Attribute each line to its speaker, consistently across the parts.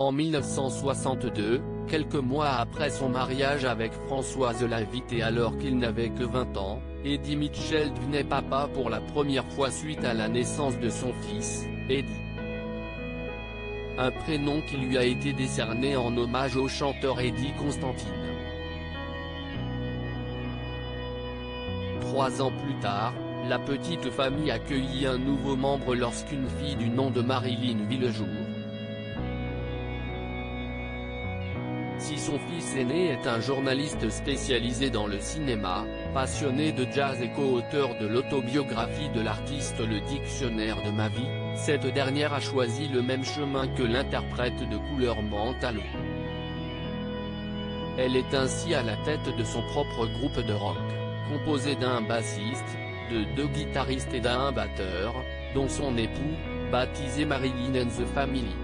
Speaker 1: En 1962, quelques mois après son mariage avec Françoise Lavitte et alors qu'il n'avait que 20 ans, Eddie Mitchell devenait papa pour la première fois suite à la naissance de son fils, Eddie. Un prénom qui lui a été décerné en hommage au chanteur Eddie Constantine. 3 ans plus tard, la petite famille accueillit un nouveau membre lorsqu'une fille du nom de Marilyn vit le jour. Si son fils aîné est un journaliste spécialisé dans le cinéma, passionné de jazz et co-auteur de l'autobiographie de l'artiste Le Dictionnaire de ma vie, cette dernière a choisi le même chemin que l'interprète de Couleur Mentalo. Elle est ainsi à la tête de son propre groupe de rock, composé d'un bassiste, de 2 guitaristes et d'un batteur, dont son époux, baptisé Marilyn and the Family.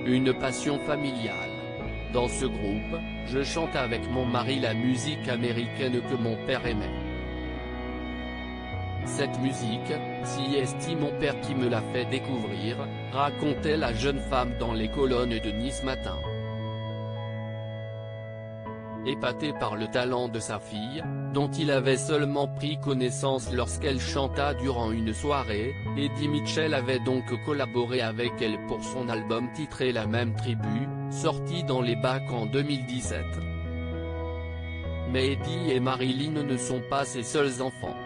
Speaker 1: Une passion familiale. Dans ce groupe, je chante avec mon mari la musique américaine que mon père aimait. Cette musique, si est mon père qui me l'a fait découvrir, racontait la jeune femme dans les colonnes de Nice Matin. Épaté par le talent de sa fille, dont il avait seulement pris connaissance lorsqu'elle chanta durant une soirée, Eddie Mitchell avait donc collaboré avec elle pour son album titré La Même Tribu, sorti dans les bacs en 2017. Mais Eddie et Marilyn ne sont pas ses seuls enfants.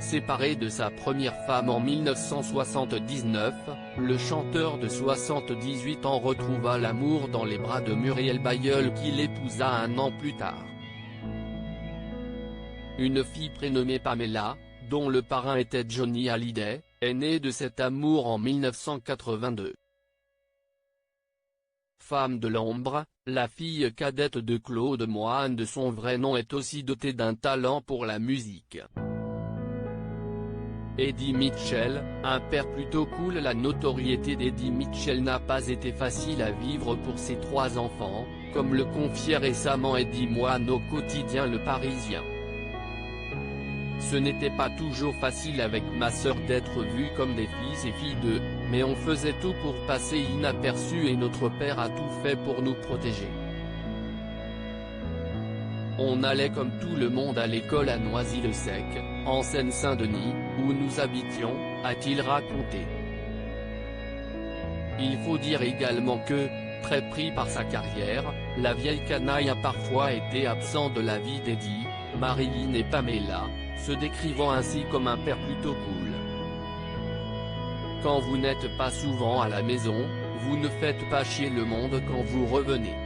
Speaker 1: Séparé de sa première femme en 1979, le chanteur de 78 ans retrouva l'amour dans les bras de Muriel Bailleul qui l'épousa 1 an plus tard. Une fille prénommée Pamela, dont le parrain était Johnny Hallyday, est née de cet amour en 1982. Femme de l'ombre, la fille cadette de Claude Moine de son vrai nom est aussi dotée d'un talent pour la musique. Eddie Mitchell, un père plutôt cool. La notoriété d'Eddie Mitchell n'a pas été facile à vivre pour ses 3 enfants, comme le confiait récemment Eddie Moine au quotidien Le Parisien. Ce n'était pas toujours facile avec ma sœur d'être vus comme des fils et filles d'eux, mais on faisait tout pour passer inaperçus et notre père a tout fait pour nous protéger. On allait comme tout le monde à l'école à Noisy-le-Sec, en Seine-Saint-Denis, où nous habitions, a-t-il raconté. Il faut dire également que, très pris par sa carrière, la vieille canaille a parfois été absent de la vie d'Eddie, Marilyn et Pamela, se décrivant ainsi comme un père plutôt cool. Quand vous n'êtes pas souvent à la maison, vous ne faites pas chier le monde quand vous revenez.